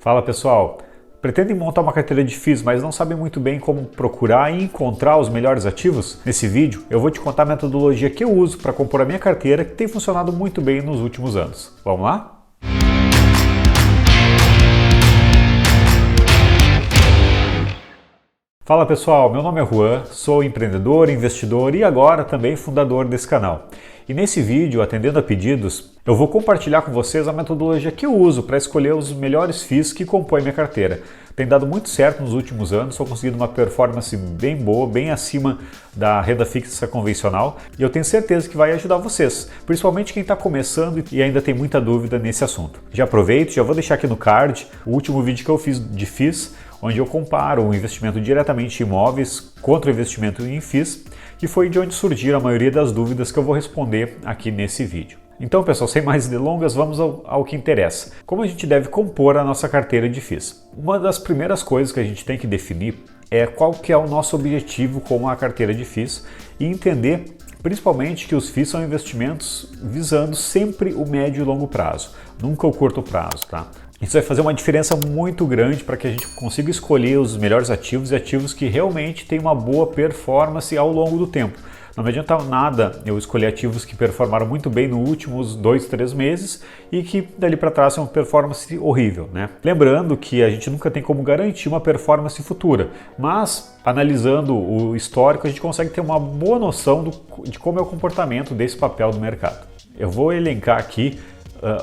Fala pessoal, pretendem montar uma carteira de FIIs, mas não sabem muito bem como procurar e encontrar os melhores ativos? Nesse vídeo eu vou te contar a metodologia que eu uso para compor a minha carteira, que tem funcionado muito bem nos últimos anos. Vamos lá? Fala pessoal, meu nome é Juan, sou empreendedor, investidor e agora também fundador desse canal. E nesse vídeo, atendendo a pedidos, eu vou compartilhar com vocês a metodologia que eu uso para escolher os melhores FIIs que compõem minha carteira. Tem dado muito certo nos últimos anos, estou conseguindo uma performance bem boa, bem acima da renda fixa convencional e eu tenho certeza que vai ajudar vocês, principalmente quem está começando e ainda tem muita dúvida nesse assunto. Já aproveito, já vou deixar aqui no card o último vídeo que eu fiz de FIIs, onde eu comparo o investimento diretamente em imóveis contra o investimento em FIIs, que foi de onde surgiram a maioria das dúvidas que eu vou responder aqui nesse vídeo. Então, pessoal, sem mais delongas, vamos ao que interessa. Como a gente deve compor a nossa carteira de FIIs? Uma das primeiras coisas que a gente tem que definir é qual que é o nosso objetivo com a carteira de FIIs e entender principalmente que os FIIs são investimentos visando sempre o médio e longo prazo, nunca o curto prazo, tá? Isso vai fazer uma diferença muito grande para que a gente consiga escolher os melhores ativos e ativos que realmente têm uma boa performance ao longo do tempo. Não me adianta nada eu escolher ativos que performaram muito bem nos últimos 2, 3 meses e que dali para trás são uma performance horrível, né? Lembrando que a gente nunca tem como garantir uma performance futura, mas analisando o histórico a gente consegue ter uma boa noção de como é o comportamento desse papel do mercado. Eu vou elencar aqui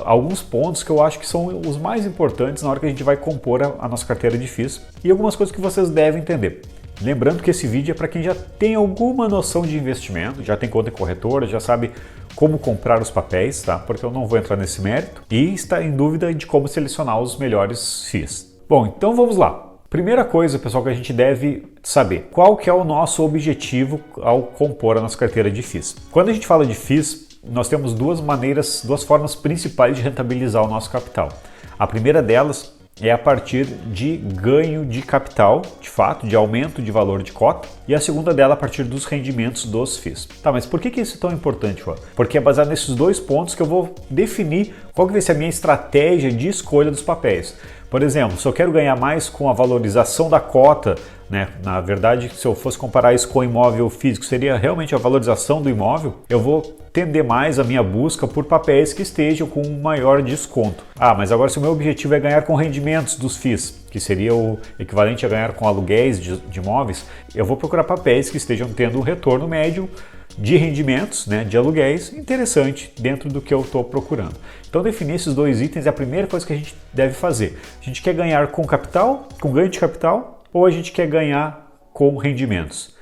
alguns pontos que eu acho que são os mais importantes na hora que a gente vai compor a nossa carteira de FIIs e algumas coisas que vocês devem entender. Lembrando que esse vídeo é para quem já tem alguma noção de investimento, já tem conta em corretora, já sabe como comprar os papéis, tá? Porque eu não vou entrar nesse mérito, e está em dúvida de como selecionar os melhores FIIs. Bom, então vamos lá. Primeira coisa, pessoal, que a gente deve saber, qual que é o nosso objetivo ao compor a nossa carteira de FIIs. Quando a gente fala de FIIs, nós temos duas formas principais de rentabilizar o nosso capital. A primeira delas é a partir de ganho de capital, de fato, de aumento de valor de cota, e a segunda dela a partir dos rendimentos dos FIIs. Tá, mas por que isso é tão importante, Juan? Porque é baseado nesses dois pontos que eu vou definir qual que vai ser a minha estratégia de escolha dos papéis. Por exemplo, se eu quero ganhar mais com a valorização da cota, né? Na verdade, se eu fosse comparar isso com o imóvel físico, seria realmente a valorização do imóvel, eu vou tender mais a minha busca por papéis que estejam com um maior desconto. Ah, mas agora se o meu objetivo é ganhar com rendimentos dos FIIs, que seria o equivalente a ganhar com aluguéis de imóveis, eu vou procurar papéis que estejam tendo um retorno médio de rendimentos, né, de aluguéis, interessante dentro do que eu estou procurando. Então definir esses dois itens é a primeira coisa que a gente deve fazer. A gente quer ganhar com capital, com ganho de capital, ou a gente quer ganhar com rendimentos?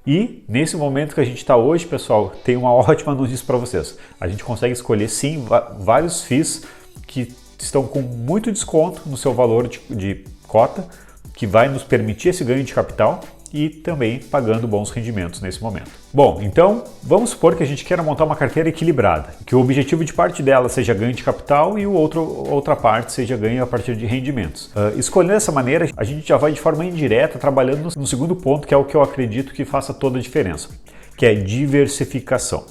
E nesse momento que a gente está hoje, pessoal, tem uma ótima notícia para vocês. A gente consegue escolher sim vários FIIs que estão com muito desconto no seu valor de cota, que vai nos permitir esse ganho de capital e também pagando bons rendimentos nesse momento. Bom, então vamos supor que a gente queira montar uma carteira equilibrada, que o objetivo de parte dela seja ganho de capital e outra parte seja ganho a partir de rendimentos. Escolhendo dessa maneira, a gente já vai de forma indireta trabalhando no segundo ponto, que é o que eu acredito que faça toda a diferença, que é diversificação.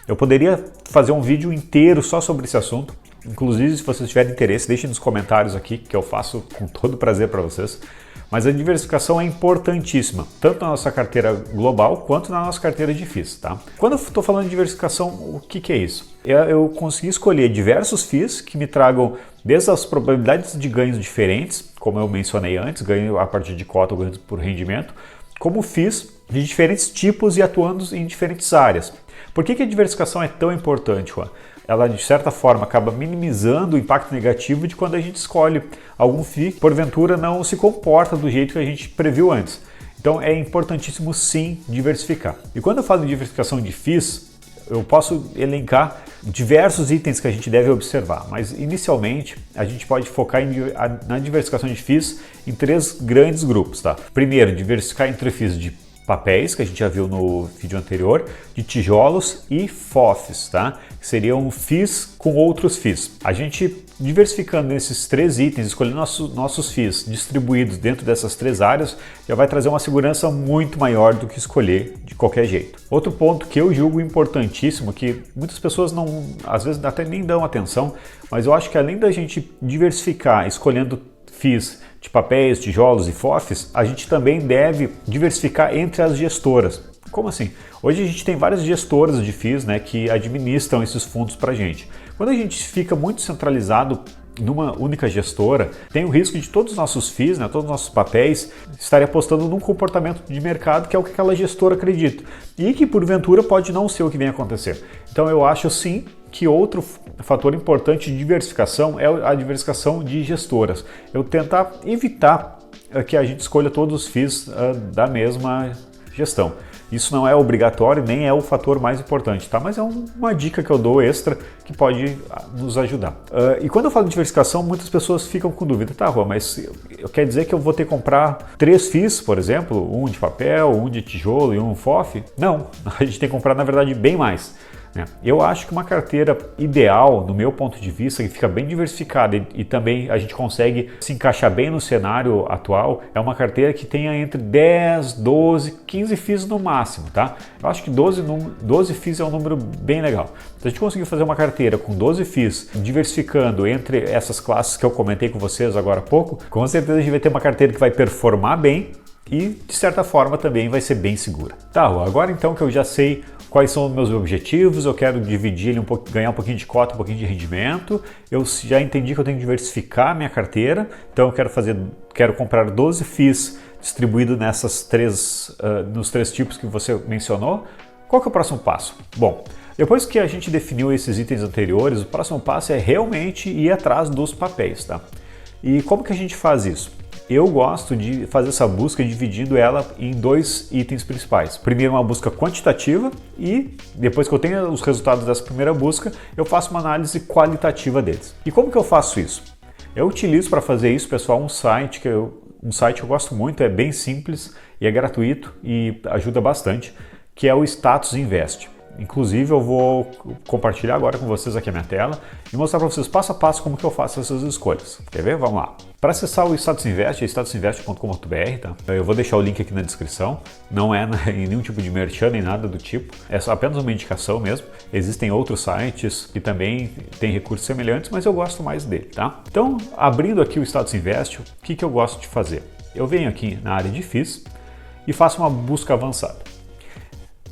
Eu poderia fazer um vídeo inteiro só sobre esse assunto, inclusive se vocês tiverem interesse, deixem nos comentários aqui, que eu faço com todo prazer para vocês. Mas a diversificação é importantíssima, tanto na nossa carteira global quanto na nossa carteira de FIIs, tá? Quando eu estou falando de diversificação, o que é isso? Eu consegui escolher diversos FIIs que me tragam desde as probabilidades de ganhos diferentes, como eu mencionei antes, ganho a partir de cota ou ganho por rendimento, como FIIs de diferentes tipos e atuando em diferentes áreas. Por que a diversificação é tão importante, Juan? Ela, de certa forma, acaba minimizando o impacto negativo de quando a gente escolhe algum FII que, porventura, não se comporta do jeito que a gente previu antes. Então, é importantíssimo, sim, diversificar. E quando eu falo em diversificação de FIIs, eu posso elencar diversos itens que a gente deve observar, mas, inicialmente, a gente pode focar na diversificação de FIIs em 3 grandes grupos, tá? Primeiro, diversificar entre FIIs de papéis, que a gente já viu no vídeo anterior, de tijolos e FOFs, tá? Que seriam FIIs com outros FIIs. A gente diversificando nesses 3 itens, escolhendo nossos FIIs distribuídos dentro dessas 3 áreas, já vai trazer uma segurança muito maior do que escolher de qualquer jeito. Outro ponto que eu julgo importantíssimo, que muitas pessoas às vezes até nem dão atenção, mas eu acho que além da gente diversificar escolhendo FIIs de papéis, tijolos e FOFs, a gente também deve diversificar entre as gestoras. Como assim? Hoje a gente tem várias gestoras de FIIs, né, que administram esses fundos para a gente. Quando a gente fica muito centralizado numa única gestora, tem o risco de todos os nossos FIIs, né, todos os nossos papéis, estarem apostando num comportamento de mercado que é o que aquela gestora acredita e que porventura pode não ser o que vem acontecer. Então eu acho sim que outro fator importante de diversificação é a diversificação de gestoras. Eu tentar evitar que a gente escolha todos os FIIs da mesma gestão. Isso não é obrigatório, nem é o fator mais importante, tá? Mas é uma dica que eu dou extra que pode nos ajudar. E quando eu falo de diversificação, muitas pessoas ficam com dúvida. Tá, Juan, mas eu quero dizer que eu vou ter que comprar 3 FIIs, por exemplo, um de papel, um de tijolo e um FOF? Não, a gente tem que comprar, na verdade, bem mais. Eu acho que uma carteira ideal, no meu ponto de vista, que fica bem diversificada e também a gente consegue se encaixar bem no cenário atual, é uma carteira que tenha entre 10, 12, 15 FIIs no máximo, tá? Eu acho que 12 FIIs é um número bem legal. Se a gente conseguir fazer uma carteira com 12 FIIs, diversificando entre essas classes que eu comentei com vocês agora há pouco, com certeza a gente vai ter uma carteira que vai performar bem e, de certa forma, também vai ser bem segura. Tá, agora então que eu já sei quais são os meus objetivos, eu quero dividir ele ganhar um pouquinho de cota, um pouquinho de rendimento, eu já entendi que eu tenho que diversificar a minha carteira, então eu quero comprar 12 FIIs distribuídos nos 3 tipos que você mencionou. Qual que é o próximo passo? Bom, depois que a gente definiu esses itens anteriores, o próximo passo é realmente ir atrás dos papéis, tá? E como que a gente faz isso? Eu gosto de fazer essa busca dividindo ela em 2 itens principais. Primeiro, uma busca quantitativa e depois que eu tenho os resultados dessa primeira busca, eu faço uma análise qualitativa deles. E como que eu faço isso? Eu utilizo para fazer isso, pessoal, um site que eu gosto muito, é bem simples e é gratuito e ajuda bastante, que é o Status Invest. Inclusive eu vou compartilhar agora com vocês aqui a minha tela e mostrar para vocês passo a passo como que eu faço essas escolhas. Quer ver? Vamos lá. Para acessar o Status Invest, é statusinvest.com.br, tá? Eu vou deixar o link aqui na descrição. Não é em nenhum tipo de merchan nem nada do tipo. É só apenas uma indicação mesmo. Existem outros sites que também têm recursos semelhantes, mas eu gosto mais dele, tá? Então, abrindo aqui o Status Invest, o que eu gosto de fazer? Eu venho aqui na área de FIIs e faço uma busca avançada.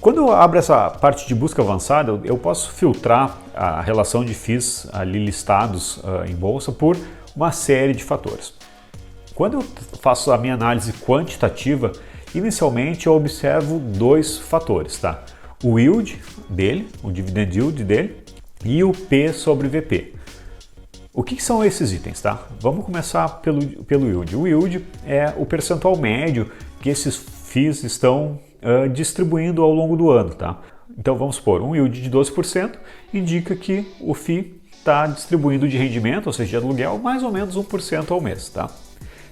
Quando eu abro essa parte de busca avançada, eu posso filtrar a relação de FIIs ali listados em bolsa por uma série de fatores. Quando eu faço a minha análise quantitativa, inicialmente eu observo 2 fatores, tá? O yield dele, o dividend yield dele e o P sobre VP. O que são esses itens, tá? Vamos começar pelo yield. O yield é o percentual médio que esses FIIs estão distribuindo ao longo do ano, tá? Então vamos supor, um yield de 12% indica que o FII está distribuindo de rendimento, ou seja, de aluguel, mais ou menos 1% ao mês, tá?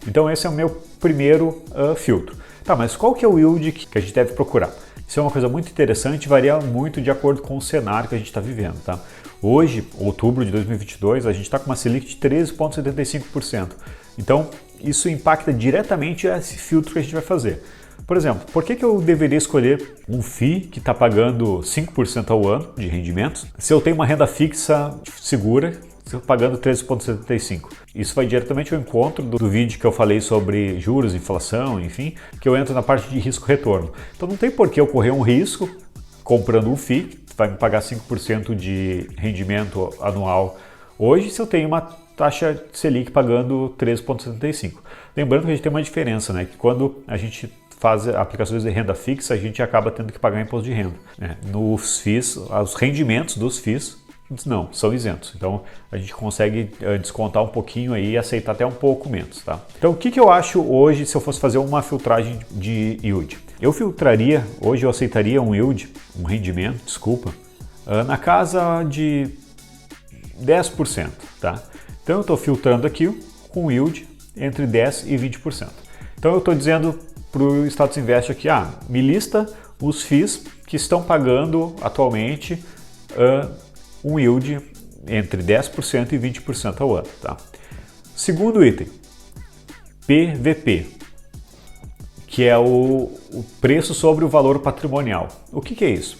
Então esse é o meu primeiro filtro. Tá, mas qual que é o yield que a gente deve procurar? Isso é uma coisa muito interessante, varia muito de acordo com o cenário que a gente está vivendo, tá? Hoje, outubro de 2022, a gente está com uma Selic de 13,75%. Então isso impacta diretamente esse filtro que a gente vai fazer. Por exemplo, por que eu deveria escolher um FII que está pagando 5% ao ano de rendimentos se eu tenho uma renda fixa segura pagando 13,75%? Isso vai diretamente ao encontro do vídeo que eu falei sobre juros, inflação, enfim, que eu entro na parte de risco-retorno. Então não tem por que eu correr um risco comprando um FII, que vai me pagar 5% de rendimento anual hoje, se eu tenho uma taxa Selic pagando 13,75%. Lembrando que a gente tem uma diferença, né? Que quando a gente faz aplicações de renda fixa, a gente acaba tendo que pagar imposto de renda, né? Nos FIIs, os rendimentos dos FIIs não, são isentos. Então a gente consegue descontar um pouquinho aí e aceitar até um pouco menos, tá? Então o que eu acho hoje se eu fosse fazer uma filtragem de yield? Eu filtraria, hoje eu aceitaria um yield, um rendimento, desculpa, na casa de 10%, tá? Então eu estou filtrando aqui com yield entre 10% e 20%. Então eu estou dizendo para o Status Invest aqui, me lista os FIIs que estão pagando atualmente um yield entre 10% e 20% ao ano. Tá? Segundo item, PVP, que é o preço sobre o valor patrimonial. O que é isso?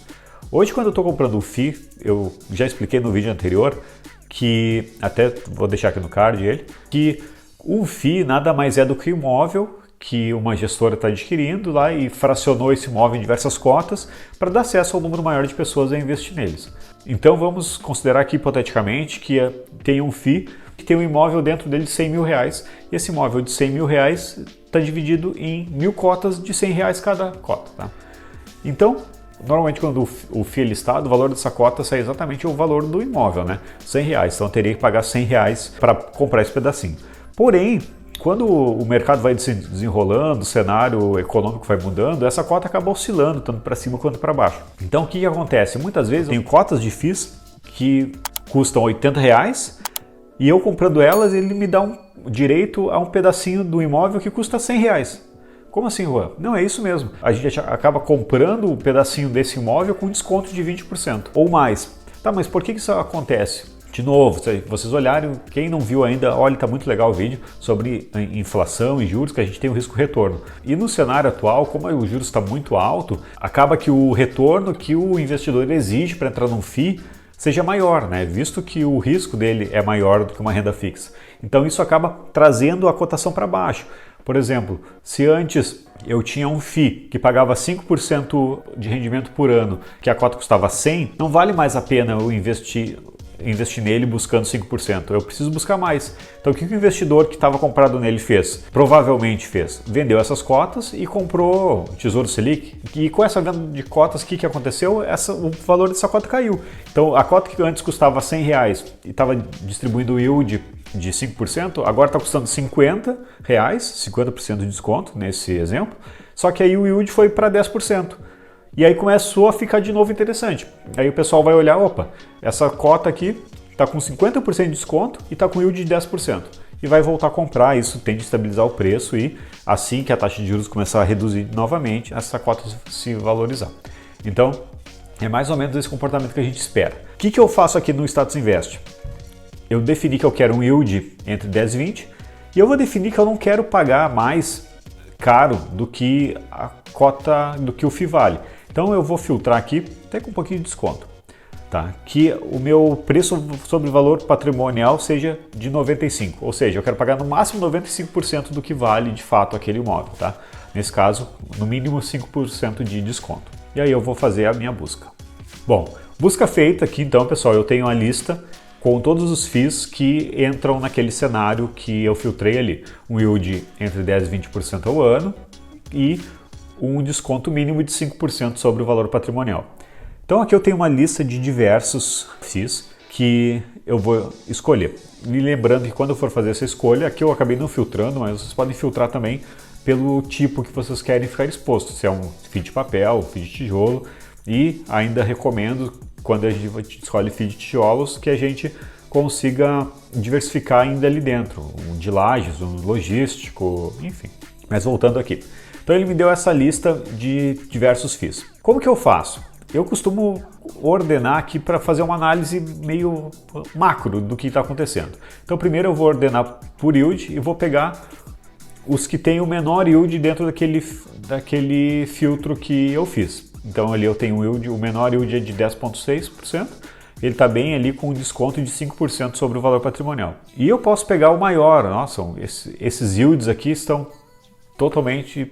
Hoje, quando eu estou comprando o FII, eu já expliquei no vídeo anterior, que até vou deixar aqui no card ele, que O FII nada mais é do que um imóvel que uma gestora está adquirindo lá e fracionou esse imóvel em diversas cotas para dar acesso ao número maior de pessoas a investir neles. Então vamos considerar aqui hipoteticamente que tem um FII que tem um imóvel dentro dele de 100 mil reais e esse imóvel de 100 mil reais está dividido em 1000 cotas de 100 reais cada cota. Tá? Então, normalmente quando o FII é listado, o valor dessa cota sai exatamente o valor do imóvel, né? 100 reais, então eu teria que pagar 100 reais para comprar esse pedacinho. Porém, quando o mercado vai se desenrolando, o cenário econômico vai mudando, essa cota acaba oscilando, tanto para cima quanto para baixo. Então o que acontece? Muitas vezes eu tenho cotas de FIIs que custam 80 reais e eu comprando elas, ele me dá um direito a um pedacinho do imóvel que custa 100 reais. Como assim, Juan? Não, é isso mesmo. A gente acaba comprando um pedacinho desse imóvel com desconto de 20% ou mais. Tá, mas por que isso acontece? De novo, se vocês olharem, quem não viu ainda, olha, está muito legal o vídeo sobre inflação e juros, que a gente tem o risco-retorno. E no cenário atual, como o juros está muito alto, acaba que o retorno que o investidor exige para entrar num FII seja maior, né? Visto que o risco dele é maior do que uma renda fixa. Então isso acaba trazendo a cotação para baixo. Por exemplo, se antes eu tinha um FII que pagava 5% de rendimento por ano, que a cota custava 100, não vale mais a pena eu investir nele buscando 5%. Eu preciso buscar mais. Então o que o investidor que estava comprado nele fez? Provavelmente fez. Vendeu essas cotas e comprou Tesouro Selic. E com essa venda de cotas, o que aconteceu? O valor dessa cota caiu. Então a cota que antes custava 100 reais e estava distribuindo yield de 5%, agora está custando 50 reais, 50% de desconto nesse exemplo. Só que aí o yield foi para 10%. E aí começou a ficar de novo interessante. Aí o pessoal vai olhar, opa, essa cota aqui está com 50% de desconto e está com yield de 10%. E vai voltar a comprar, isso tende a estabilizar o preço e assim que a taxa de juros começar a reduzir novamente, essa cota se valorizar. Então, é mais ou menos esse comportamento que a gente espera. O que eu faço aqui no Status Invest? Eu defini que eu quero um yield entre 10 e 20 e eu vou definir que eu não quero pagar mais caro do que a cota, do que o FII vale. Então eu vou filtrar aqui, até com um pouquinho de desconto, tá? Que o meu preço sobre valor patrimonial seja de 95, ou seja, eu quero pagar no máximo 95% do que vale de fato aquele imóvel, tá? Nesse caso, no mínimo 5% de desconto. E aí eu vou fazer a minha busca. Bom, busca feita aqui então, pessoal, eu tenho a lista com todos os FIIs que entram naquele cenário que eu filtrei ali. Um yield entre 10% e 20% ao ano e um desconto mínimo de 5% sobre o valor patrimonial. Então aqui eu tenho uma lista de diversos FIIs que eu vou escolher. Me lembrando que quando eu for fazer essa escolha, aqui eu acabei não filtrando, mas vocês podem filtrar também pelo tipo que vocês querem ficar exposto, se é um FII de papel, FII de tijolo, e ainda recomendo, quando a gente escolhe FII de tijolos, que a gente consiga diversificar ainda ali dentro, um de lajes, um logístico, enfim. Mas voltando aqui. Então ele me deu essa lista de diversos FIIs. Como que eu faço? Eu costumo ordenar aqui para fazer uma análise meio macro do que está acontecendo. Então primeiro eu vou ordenar por yield e vou pegar os que têm o menor yield dentro daquele filtro que eu fiz. Então ali eu tenho o menor yield é de 10,6%. Ele está bem ali com um desconto de 5% sobre o valor patrimonial. E eu posso pegar o maior. Nossa, esses yields aqui estão totalmente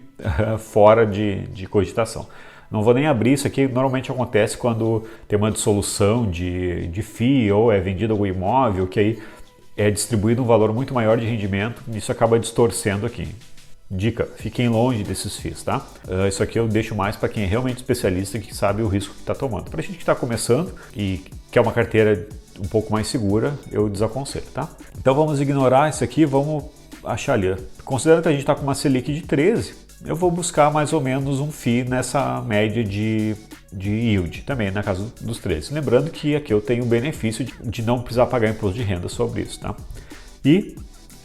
fora de cogitação. Não vou nem abrir isso aqui, normalmente acontece quando tem uma dissolução de FII ou é vendido algum imóvel, que aí é distribuído um valor muito maior de rendimento e isso acaba distorcendo aqui. Dica, fiquem longe desses FIIs, tá? Isso aqui eu deixo mais para quem é realmente especialista e que sabe o risco que está tomando. Para a gente que está começando e quer uma carteira um pouco mais segura, eu desaconselho, tá? Então vamos ignorar isso aqui, vamos achar ali. Considerando que a gente está com uma Selic de 13, eu vou buscar mais ou menos um FII nessa média de yield, também na casa dos 13. Lembrando que aqui eu tenho o benefício de não precisar pagar imposto de renda sobre isso, tá? E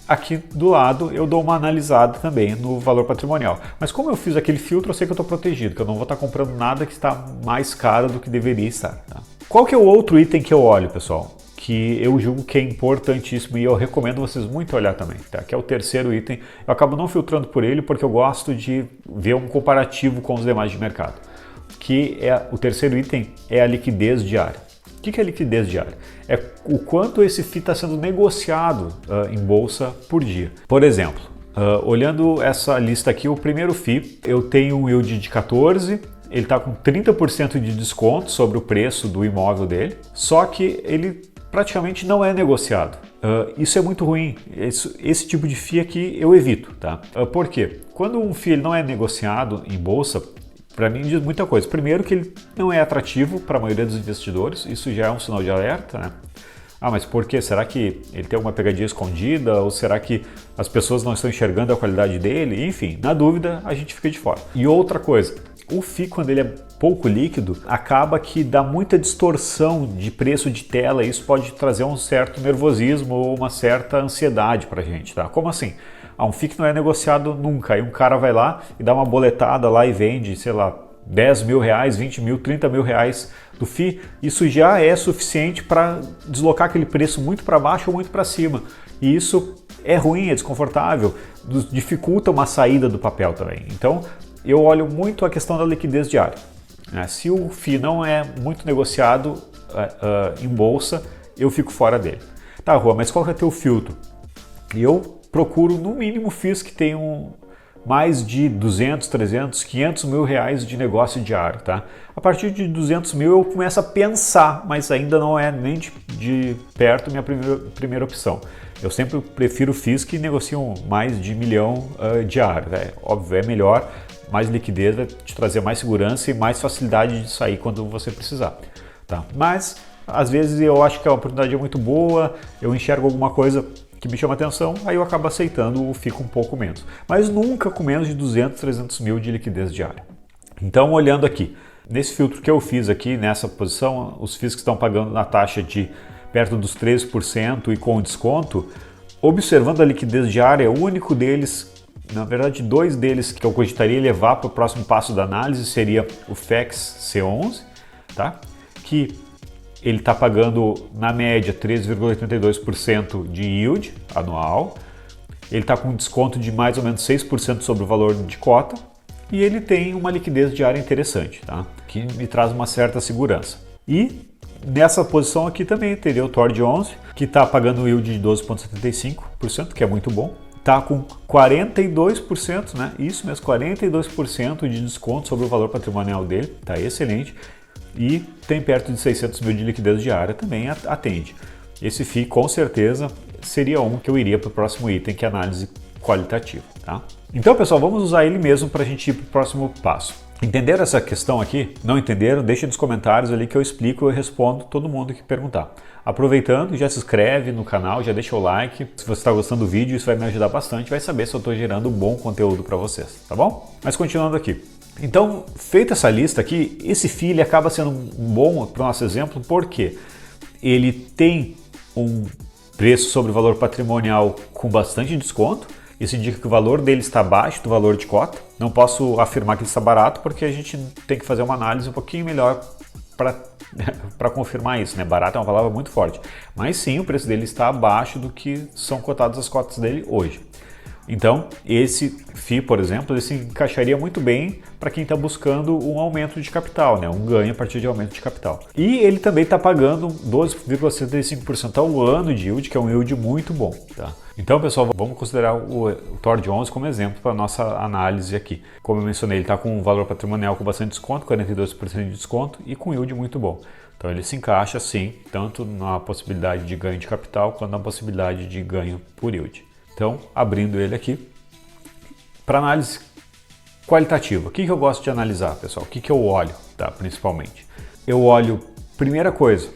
aqui do lado eu dou uma analisada também no valor patrimonial. Mas como eu fiz aquele filtro, eu sei que eu estou protegido, que eu não vou estar comprando nada que está mais caro do que deveria estar, tá? Qual que é o outro item que eu olho, pessoal? Que eu julgo que é importantíssimo e eu recomendo vocês muito olhar também, tá? Que é o terceiro item. Eu acabo não filtrando por ele porque eu gosto de ver um comparativo com os demais de mercado. Que é o terceiro item é a liquidez diária. O que é liquidez diária? É o quanto esse FII está sendo negociado em bolsa por dia. Por exemplo, olhando essa lista aqui, o primeiro FII, eu tenho um yield de 14, ele está com 30% de desconto sobre o preço do imóvel dele, só que ele praticamente não é negociado. Isso é muito ruim. Esse tipo de FII aqui eu evito, tá? Por quê? Quando um FII não é negociado em bolsa, para mim diz muita coisa. Primeiro que ele não é atrativo para a maioria dos investidores, isso já é um sinal de alerta, né? Ah, mas por quê? Será que ele tem uma pegadinha escondida? Ou será que as pessoas não estão enxergando a qualidade dele? Enfim, na dúvida, a gente fica de fora. E outra coisa, o FII, quando ele é pouco líquido, acaba que dá muita distorção de preço de tela e isso pode trazer um certo nervosismo ou uma certa ansiedade para a gente, tá? Como assim? Um FII que não é negociado nunca, aí um cara vai lá e dá uma boletada lá e vende, sei lá, 10 mil reais, 20 mil, 30 mil reais do FII, isso já é suficiente para deslocar aquele preço muito para baixo ou muito para cima. E isso é ruim, é desconfortável, dificulta uma saída do papel também. Então, eu olho muito a questão da liquidez diária. Se o FII não é muito negociado em bolsa, eu fico fora dele. Tá, Rua, mas qual que é o teu filtro? Eu procuro no mínimo FIIs que tenham mais de 200, 300, 500 mil reais de negócio diário, tá? A partir de 200 mil eu começo a pensar, mas ainda não é nem de perto minha primeira opção. Eu sempre prefiro FIIs que negociam mais de 1 milhão diário, né? Óbvio, é melhor, mais liquidez vai te trazer mais segurança e mais facilidade de sair quando você precisar, tá? Mas às vezes eu acho que a oportunidade é muito boa, eu enxergo alguma coisa que me chama atenção, aí eu acabo aceitando, fico um pouco menos. Mas nunca com menos de 200, 300 mil de liquidez diária. Então, olhando aqui, nesse filtro que eu fiz aqui, nessa posição, os FIIs que estão pagando na taxa de perto dos 13% e com desconto, observando a liquidez diária, o único deles, na verdade, dois deles que eu cogitaria levar para o próximo passo da análise seria o FEX C11, tá? Que ele está pagando, na média, 13,82% de yield anual. Ele está com um desconto de mais ou menos 6% sobre o valor de cota. E ele tem uma liquidez diária interessante, tá? Que me traz uma certa segurança. E nessa posição aqui também teria o TORD 11, que está pagando um yield de 12,75%, que é muito bom. Está com 42%, né? Isso mesmo, 42% de desconto sobre o valor patrimonial dele. Está excelente. E tem perto de 600 mil de liquidez diária, também atende. Esse FII com certeza seria um que eu iria para o próximo item, que é análise qualitativa, tá? Então, pessoal, vamos usar ele mesmo para a gente ir para o próximo passo. Entenderam essa questão aqui? Não entenderam? Deixem nos comentários ali que eu explico e eu respondo todo mundo que perguntar. Aproveitando, já se inscreve no canal, já deixa o like. Se você está gostando do vídeo, isso vai me ajudar bastante, vai saber se eu estou gerando bom conteúdo para vocês, tá bom? Mas continuando aqui. Então, feita essa lista aqui, esse FII ele acaba sendo bom para o nosso exemplo porque ele tem um preço sobre o valor patrimonial com bastante desconto. Isso indica que o valor dele está abaixo do valor de cota. Não posso afirmar que ele está barato porque a gente tem que fazer uma análise um pouquinho melhor para confirmar isso, né? Barato é uma palavra muito forte. Mas sim, o preço dele está abaixo do que são cotadas as cotas dele hoje. Então, esse FII, por exemplo, ele se encaixaria muito bem para quem está buscando um aumento de capital, né? Um ganho a partir de aumento de capital. E ele também está pagando 12,75% ao ano de yield, que é um yield muito bom, tá? Então, pessoal, vamos considerar o TORD 11 como exemplo para a nossa análise aqui. Como eu mencionei, ele está com um valor patrimonial com bastante desconto, 42% de desconto e com yield muito bom. Então, ele se encaixa, sim, tanto na possibilidade de ganho de capital quanto na possibilidade de ganho por yield. Então, abrindo ele aqui, para análise qualitativa. O que eu gosto de analisar, pessoal? O que eu olho, tá? Principalmente? Eu olho, primeira coisa,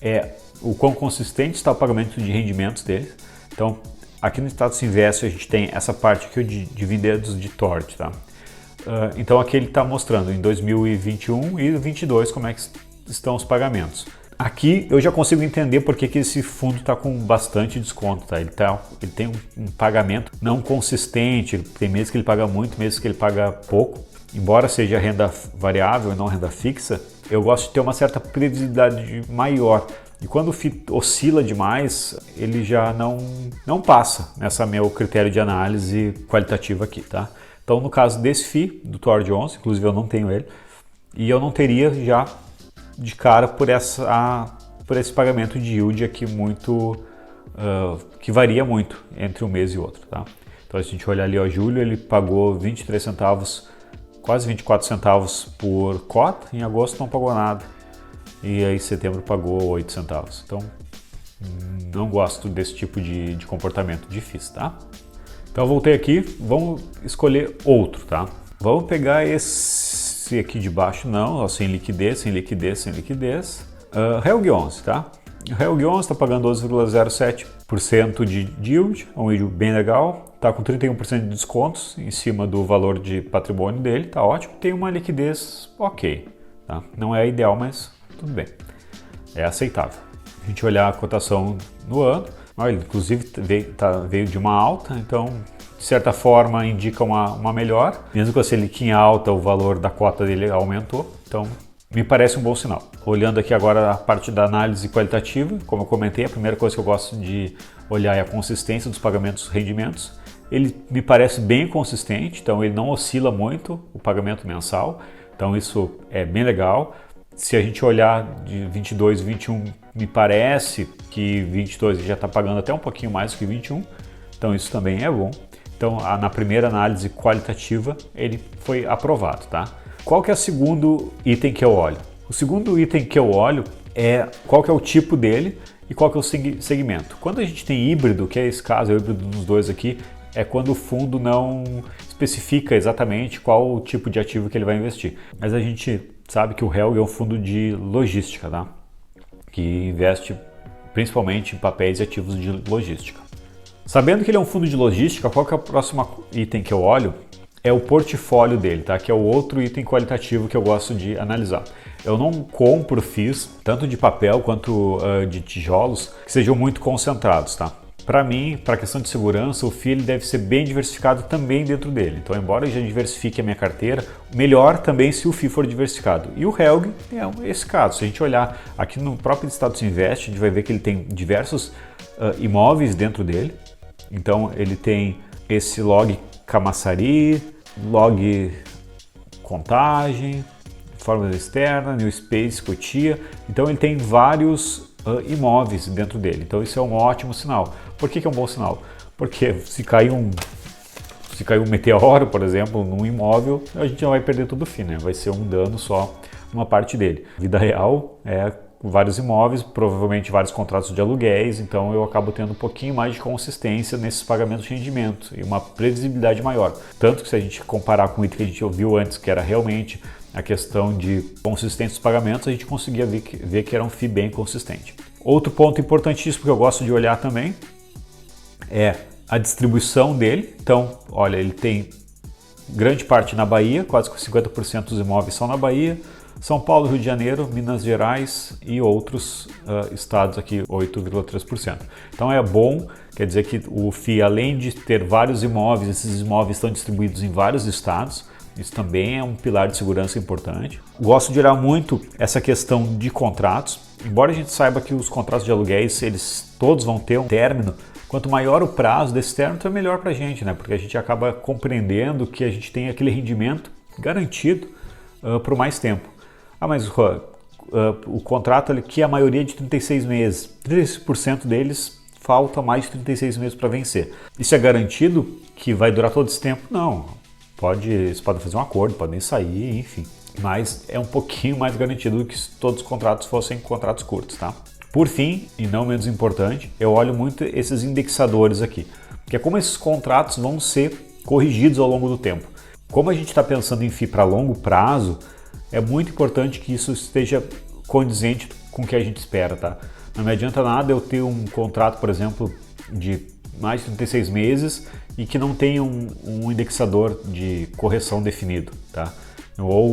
é o quão consistente está o pagamento de rendimentos deles. Então, aqui no status invest a gente tem essa parte aqui de dividendos de TORD, tá? Então, aqui ele está mostrando em 2021 e 2022 como é que estão os pagamentos. Aqui eu já consigo entender porque que esse fundo está com bastante desconto, tá? Ele tem um pagamento não consistente, tem meses que ele paga muito, meses que ele paga pouco. Embora seja renda variável e não renda fixa, eu gosto de ter uma certa previsibilidade maior. E quando o FII oscila demais, ele já não passa nessa meu critério de análise qualitativa aqui, tá? Então, no caso desse FII, do TORD 11, inclusive eu não tenho ele, e eu não teria já de cara por essa por esse pagamento de yield aqui muito, que varia muito entre um mês e outro, tá? Então, se a gente olhar ali, ó, julho ele pagou 23 centavos, quase 24 centavos por cota, em agosto não pagou nada, e aí setembro pagou 8 centavos. Então, não gosto desse tipo de comportamento, difícil, tá? Então, eu voltei aqui, vamos escolher outro, tá? Vamos pegar esse aqui de baixo, não, ó, sem liquidez, sem liquidez, sem liquidez. Helg 11, tá? O Helg 11 está pagando 12,07% de yield, é um yield bem legal, está com 31% de descontos em cima do valor de patrimônio dele, tá ótimo. Tem uma liquidez ok, tá? Não é ideal, mas tudo bem, é aceitável. A gente olhar a cotação no ano, olha, inclusive veio de uma alta, então de certa forma indica uma melhora. Mesmo com a Selic em alta, o valor da cota dele aumentou, então me parece um bom sinal. Olhando aqui agora a parte da análise qualitativa, como eu comentei, a primeira coisa que eu gosto de olhar é a consistência dos pagamentos e rendimentos. Ele me parece bem consistente, então ele não oscila muito o pagamento mensal, então isso é bem legal. Se a gente olhar de 22 e 21, me parece que 22 já está pagando até um pouquinho mais do que 21, então isso também é bom. Então, na primeira análise qualitativa, ele foi aprovado, tá? Qual que é o segundo item que eu olho? O segundo item que eu olho é qual que é o tipo dele e qual que é o segmento. Quando a gente tem híbrido, que é esse caso, é o híbrido dos dois aqui, é quando o fundo não especifica exatamente qual o tipo de ativo que ele vai investir. Mas a gente sabe que o Helg é um fundo de logística, tá? Que investe principalmente em papéis e ativos de logística. Sabendo que ele é um fundo de logística, qual que é o próximo item que eu olho? É o portfólio dele, tá? Que é o outro item qualitativo que eu gosto de analisar. Eu não compro FIIs, tanto de papel quanto de tijolos, que sejam muito concentrados, tá? Para mim, para a questão de segurança, o FII ele deve ser bem diversificado também dentro dele. Então, embora eu já diversifique a minha carteira, melhor também se o FII for diversificado. E o Helg é esse caso. Se a gente olhar aqui no próprio Status Invest, a gente vai ver que ele tem diversos imóveis dentro dele. Então, ele tem esse log Camaçari, log Contagem, Fórmula Externa, New Space, Cotia. Então, ele tem vários imóveis dentro dele. Então, isso é um ótimo sinal. Por que é um bom sinal? Porque se cair um meteoro, por exemplo, num imóvel, a gente não vai perder todo o FII, né? Vai ser um dano só uma parte dele. Vida real é vários imóveis, provavelmente vários contratos de aluguéis, então eu acabo tendo um pouquinho mais de consistência nesses pagamentos de rendimento e uma previsibilidade maior. Tanto que se a gente comparar com o item que a gente ouviu antes, que era realmente a questão de consistência dos pagamentos, a gente conseguia ver que era um FII bem consistente. Outro ponto importantíssimo que eu gosto de olhar também é a distribuição dele. Então, olha, ele tem grande parte na Bahia, quase 50% dos imóveis são na Bahia, São Paulo, Rio de Janeiro, Minas Gerais e outros estados aqui, 8,3%. Então é bom, quer dizer que o FII, além de ter vários imóveis, esses imóveis estão distribuídos em vários estados. Isso também é um pilar de segurança importante. Gosto de olhar muito essa questão de contratos. Embora a gente saiba que os contratos de aluguéis, eles todos vão ter um término, quanto maior o prazo desse término, é melhor para a gente, né? Porque a gente acaba compreendendo que a gente tem aquele rendimento garantido por mais tempo. Ah, mas o contrato aqui, a maioria é de 36 meses. 36% deles falta mais de 36 meses para vencer. Isso é garantido que vai durar todo esse tempo? Não. Vocês podem fazer um acordo, podem sair, enfim. Mas é um pouquinho mais garantido do que se todos os contratos fossem contratos curtos, tá? Por fim, e não menos importante, eu olho muito esses indexadores aqui. Porque é como esses contratos vão ser corrigidos ao longo do tempo. Como a gente está pensando em FII para longo prazo, é muito importante que isso esteja condizente com o que a gente espera, tá? Não me adianta nada eu ter um contrato, por exemplo, de mais de 36 meses e que não tenha um indexador de correção definido, tá? Ou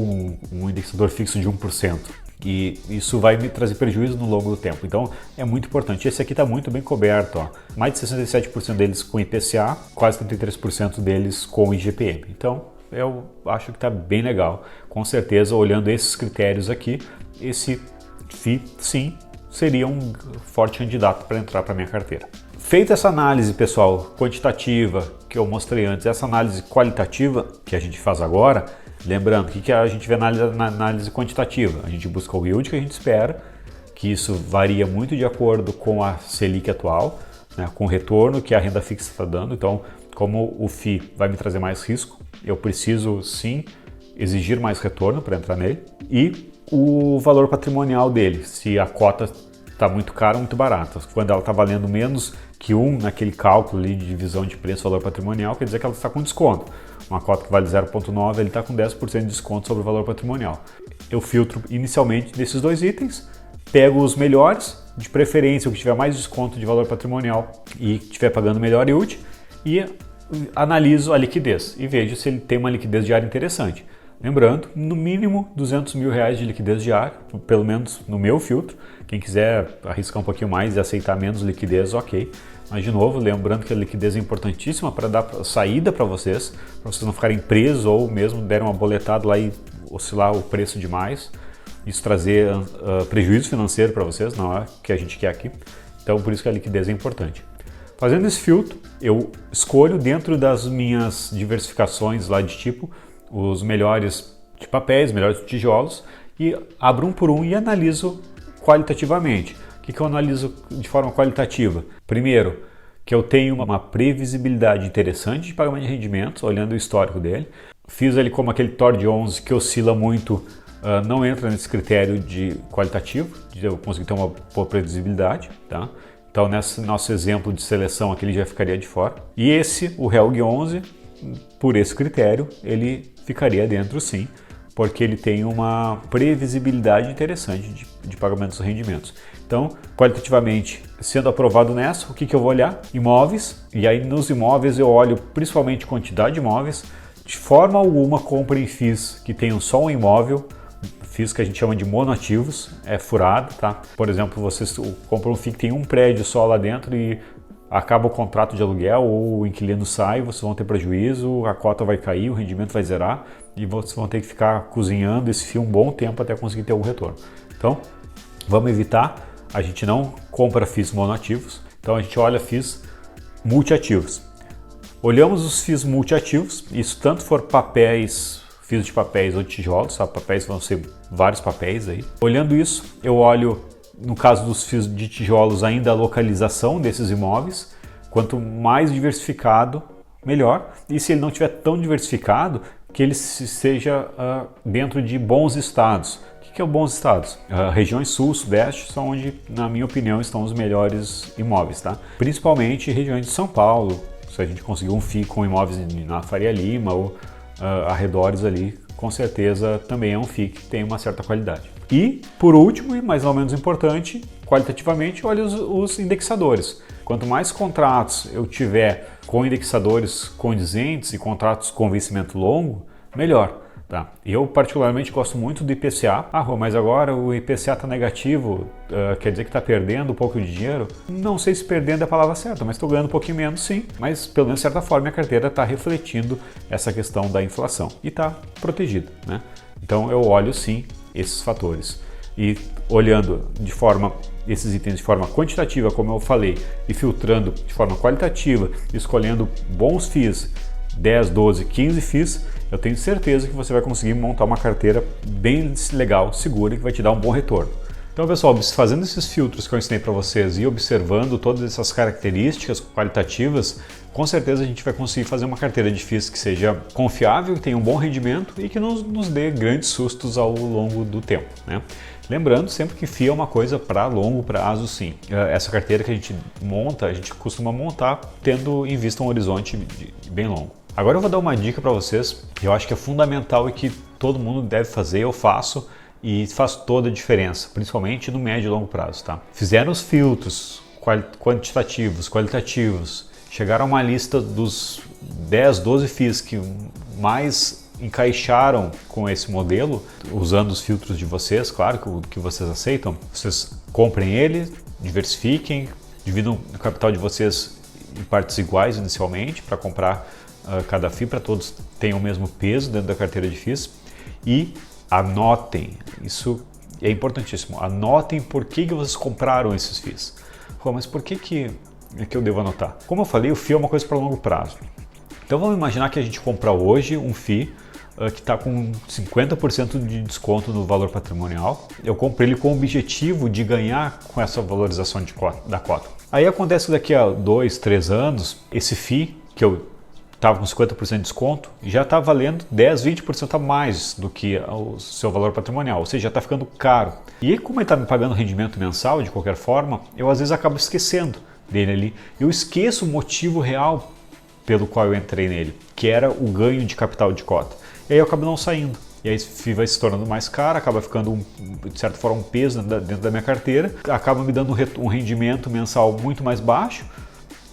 um indexador fixo de 1%. E isso vai me trazer prejuízo no longo do tempo. Então é muito importante. Esse aqui está muito bem coberto, ó. Mais de 67% deles com IPCA, quase 33% deles com IGPM. Então eu acho que está bem legal. Com certeza, olhando esses critérios aqui, esse FII, sim, seria um forte candidato para entrar para minha carteira. Feita essa análise, pessoal, quantitativa que eu mostrei antes, essa análise qualitativa que a gente faz agora, lembrando, o que a gente vê na análise quantitativa? A gente busca o yield que a gente espera, que isso varia muito de acordo com a Selic atual, né, com o retorno que a renda fixa está dando. Então, como o FII vai me trazer mais risco, eu preciso sim exigir mais retorno para entrar nele. E o valor patrimonial dele, se a cota está muito cara ou muito barata. Quando ela está valendo menos que 1 naquele cálculo ali de divisão de preço valor patrimonial, quer dizer que ela está com desconto. Uma cota que vale 0,9, ele está com 10% de desconto sobre o valor patrimonial. Eu filtro inicialmente desses dois itens, pego os melhores, de preferência o que tiver mais desconto de valor patrimonial e estiver pagando melhor yield, e analiso a liquidez e vejo se ele tem uma liquidez diária interessante. Lembrando, no mínimo R$200 mil de liquidez diária, pelo menos no meu filtro. Quem quiser arriscar um pouquinho mais e aceitar menos liquidez, ok. Mas de novo, lembrando que a liquidez é importantíssima para dar saída para vocês não ficarem presos ou mesmo derem uma boletada lá e oscilar o preço demais. Isso trazer prejuízo financeiro para vocês, não é o que a gente quer aqui. Então, por isso que a liquidez é importante. Fazendo esse filtro, eu escolho dentro das minhas diversificações lá de tipo os melhores de papéis, melhores de tijolos, e abro um por um e analiso qualitativamente. O que eu analiso de forma qualitativa? Primeiro, que eu tenho uma previsibilidade interessante de pagamento de rendimentos, olhando o histórico dele. Fiz ele como aquele TOR 11 que oscila muito, não entra nesse critério de qualitativo, de eu conseguir ter uma boa previsibilidade, tá? Então, nesse nosso exemplo de seleção aqui, ele já ficaria de fora. E esse, o RELG 11, por esse critério, ele ficaria dentro sim, porque ele tem uma previsibilidade interessante de pagamentos e rendimentos. Então, qualitativamente, sendo aprovado nessa, o que eu vou olhar? Imóveis, e aí nos imóveis eu olho principalmente quantidade de imóveis. De forma alguma, comprem FIIs que tenham só um imóvel, FIIs que a gente chama de monoativos, é furado, tá? Por exemplo, vocês compram um FII que tem um prédio só lá dentro e acaba o contrato de aluguel ou o inquilino sai, vocês vão ter prejuízo, a cota vai cair, o rendimento vai zerar e vocês vão ter que ficar cozinhando esse FII um bom tempo até conseguir ter algum retorno. Então, vamos evitar, a gente não compra FIIs monoativos, então a gente olha FIIs multiativos. Olhamos os FIIs multiativos, isso tanto for papéis, FIIs de papéis ou de tijolos, tá? Papéis vão ser vários papéis aí. Olhando isso, eu olho, no caso dos FIIs de tijolos, ainda a localização desses imóveis. Quanto mais diversificado, melhor. E se ele não estiver tão diversificado, que ele seja dentro de bons estados. O que é bons estados? Regiões sul, sudeste são onde, na minha opinião, estão os melhores imóveis, tá? Principalmente regiões de São Paulo. Se a gente conseguir um FII com imóveis na Faria Lima ou arredores ali, com certeza também é um FII que tem uma certa qualidade. E, por último, e mais ou menos importante, qualitativamente, olha os indexadores. Quanto mais contratos eu tiver com indexadores condizentes e contratos com vencimento longo, melhor. Tá? Eu particularmente gosto muito do IPCA. Mas agora o IPCA está negativo, quer dizer que está perdendo um pouco de dinheiro? Não sei se perdendo é a palavra certa, mas estou ganhando um pouquinho menos sim. Mas pelo menos de certa forma minha carteira está refletindo essa questão da inflação e está protegida, né? Então eu olho sim esses fatores. E olhando esses itens de forma quantitativa, como eu falei, e filtrando de forma qualitativa, escolhendo bons FIIs, 10, 12, 15 FIIs, eu tenho certeza que você vai conseguir montar uma carteira bem legal, segura, que vai te dar um bom retorno. Então, pessoal, fazendo esses filtros que eu ensinei para vocês e observando todas essas características qualitativas, com certeza a gente vai conseguir fazer uma carteira de FIIs que seja confiável, que tenha um bom rendimento e que nos dê grandes sustos ao longo do tempo, né? Lembrando sempre que FII é uma coisa para longo prazo, sim. Essa carteira que a gente monta, a gente costuma montar tendo em vista um horizonte bem longo. Agora eu vou dar uma dica para vocês que eu acho que é fundamental e que todo mundo deve fazer, eu faço e faz toda a diferença, principalmente no médio e longo prazo, tá? Fizeram os filtros quantitativos, qualitativos, chegaram a uma lista dos 10, 12 FIIs que mais encaixaram com esse modelo, usando os filtros de vocês, claro, que vocês aceitam. Vocês comprem ele, diversifiquem, dividam o capital de vocês em partes iguais inicialmente para comprar cada FII, para todos tenham o mesmo peso dentro da carteira de FIIs, e anotem, isso é importantíssimo, anotem por que vocês compraram esses FIIs. Mas por que eu devo anotar? Como eu falei, o FII é uma coisa para longo prazo. Então vamos imaginar que a gente compra hoje um FII que está com 50% de desconto no valor patrimonial. Eu comprei ele com o objetivo de ganhar com essa valorização da cota. Aí acontece que daqui a 2, 3 anos, esse FII, que eu estava com 50% de desconto, já está valendo 10, 20% a mais do que o seu valor patrimonial, ou seja, já está ficando caro. E como ele está me pagando rendimento mensal, de qualquer forma, eu às vezes acabo esquecendo dele ali. Eu esqueço o motivo real pelo qual eu entrei nele, que era o ganho de capital de cota. E aí eu acabo não saindo. E aí FII vai se tornando mais caro, acaba ficando, de certa forma, um peso dentro da minha carteira, acaba me dando um rendimento mensal muito mais baixo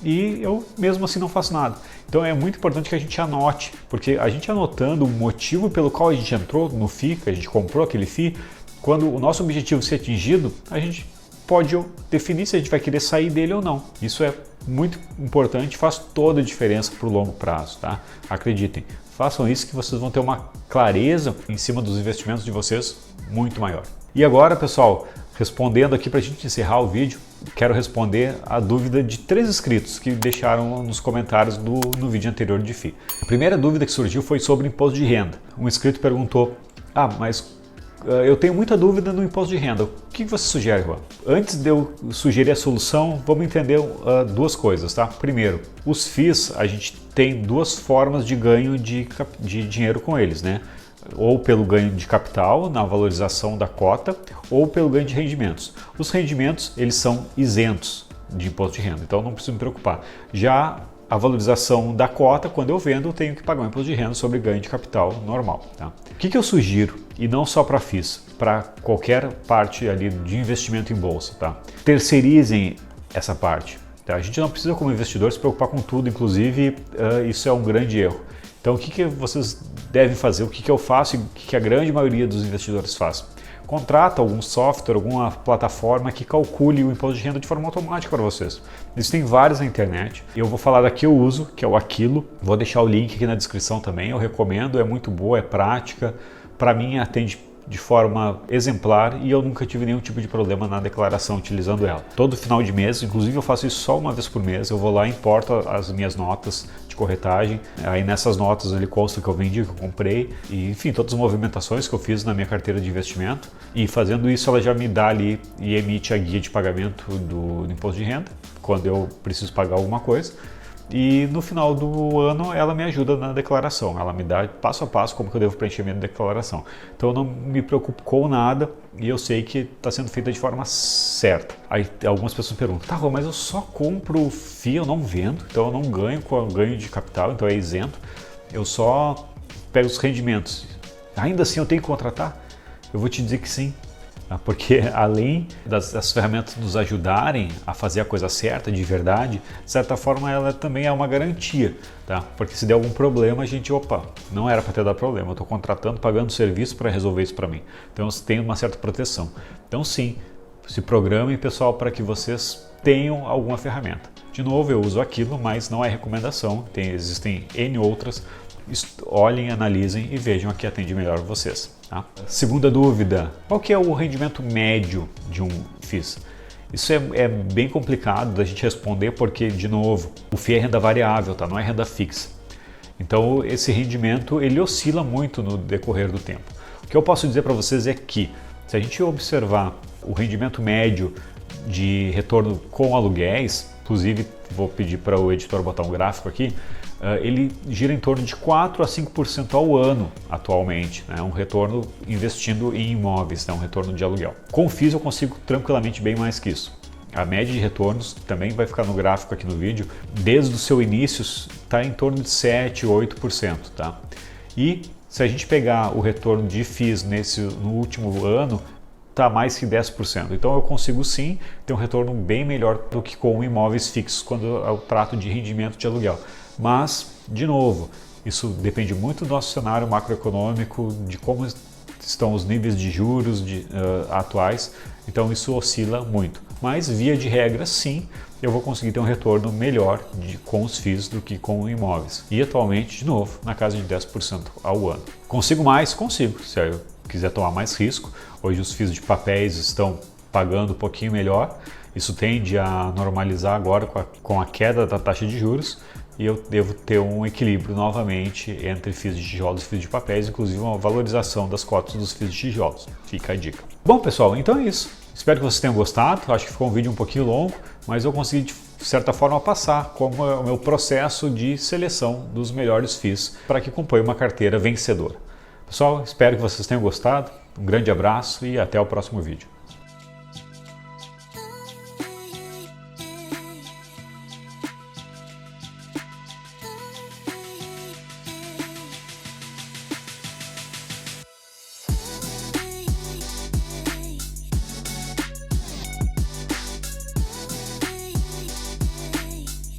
e eu mesmo assim não faço nada. Então é muito importante que a gente anote, porque a gente anotando o motivo pelo qual a gente entrou no FII, que a gente comprou aquele FII, quando o nosso objetivo ser atingido, a gente pode definir se a gente vai querer sair dele ou não. Isso é muito importante, faz toda a diferença para o longo prazo, tá? Acreditem, façam isso que vocês vão ter uma clareza em cima dos investimentos de vocês muito maior. E agora, pessoal, respondendo aqui para a gente encerrar o vídeo, quero responder a dúvida de 3 inscritos que deixaram nos comentários no vídeo anterior de FII. A primeira dúvida que surgiu foi sobre imposto de renda. Um inscrito perguntou: mas eu tenho muita dúvida no imposto de renda. O que você sugere, Juan? Antes de eu sugerir a solução, vamos entender 2 coisas, tá? Primeiro, os FIIs, a gente tem 2 formas de ganho de dinheiro com eles, né? Ou pelo ganho de capital, na valorização da cota, ou pelo ganho de rendimentos. Os rendimentos, eles são isentos de imposto de renda, então não preciso me preocupar. Já a valorização da cota, quando eu vendo, eu tenho que pagar um imposto de renda sobre ganho de capital normal. Tá? O que eu sugiro, e não só para FIIs, para qualquer parte ali de investimento em bolsa, tá? Terceirizem essa parte. Tá? A gente não precisa, como investidor, se preocupar com tudo, inclusive isso é um grande erro. Então o que vocês devem fazer, o que eu faço e o que a grande maioria dos investidores faz? Contrata algum software, alguma plataforma que calcule o imposto de renda de forma automática para vocês. Existem vários na internet. Eu vou falar da que eu uso, que é o Aquilo. Vou deixar o link aqui na descrição também. Eu recomendo, é muito boa, é prática. Para mim atende de forma exemplar e eu nunca tive nenhum tipo de problema na declaração utilizando ela. Todo final de mês, inclusive eu faço isso só uma vez por mês, eu vou lá e importo as minhas notas de corretagem. Aí nessas notas ele consta que eu vendi, que eu comprei e enfim, todas as movimentações que eu fiz na minha carteira de investimento. E fazendo isso ela já me dá ali e emite a guia de pagamento do imposto de renda, quando eu preciso pagar alguma coisa. E no final do ano ela me ajuda na declaração, ela me dá passo a passo como que eu devo preencher minha declaração. Então eu não me preocupo com nada e eu sei que está sendo feita de forma certa. Aí algumas pessoas perguntam: tá, mas eu só compro FII, eu não vendo, então eu não ganho com o ganho de capital, então é isento, eu só pego os rendimentos. Ainda assim eu tenho que contratar? Eu vou te dizer que sim. Porque além das ferramentas nos ajudarem a fazer a coisa certa, de verdade, de certa forma ela também é uma garantia, tá? Porque se der algum problema, a gente, não era para ter dado problema, eu estou contratando, pagando serviço para resolver isso para mim. Então tem uma certa proteção. Então sim, se programem, pessoal, para que vocês tenham alguma ferramenta. De novo, eu uso Aquilo, mas não é recomendação, existem N outras. Olhem, analisem e vejam a que atende melhor vocês. Tá? Segunda dúvida: qual que é o rendimento médio de um FIIs? Isso é bem complicado da gente responder porque, de novo, o FII é renda variável, tá? Não é renda fixa. Então esse rendimento ele oscila muito no decorrer do tempo. O que eu posso dizer para vocês é que, se a gente observar o rendimento médio de retorno com aluguéis, inclusive vou pedir para o editor botar um gráfico aqui, ele gira em torno de 4 a 5% ao ano atualmente, né? Um retorno investindo em imóveis, né? Um retorno de aluguel. Com o FIIs eu consigo tranquilamente bem mais que isso. A média de retornos também vai ficar no gráfico aqui no vídeo, desde o seu início está em torno de 7, 8%. Tá? E se a gente pegar o retorno de FIIs no último ano, está mais que 10%. Então eu consigo sim ter um retorno bem melhor do que com imóveis fixos quando eu trato de rendimento de aluguel. Mas, de novo, isso depende muito do nosso cenário macroeconômico, de como estão os níveis de juros atuais, então isso oscila muito. Mas, via de regra, sim, eu vou conseguir ter um retorno melhor com os FIIs do que com imóveis. E atualmente, de novo, na casa de 10% ao ano. Consigo mais? Consigo, se eu quiser tomar mais risco. Hoje os FIIs de papéis estão pagando um pouquinho melhor, isso tende a normalizar agora com a queda da taxa de juros. e eu devo ter um equilíbrio novamente entre FIIs de tijolos e FIIs de papéis, inclusive uma valorização das cotas dos FIIs de tijolos. Fica a dica. Bom, pessoal, então é isso. Espero que vocês tenham gostado. Acho que ficou um vídeo um pouquinho longo, mas eu consegui de certa forma passar como é o meu processo de seleção dos melhores FIIs para que compõe uma carteira vencedora. Pessoal, espero que vocês tenham gostado. Um grande abraço e até o próximo vídeo.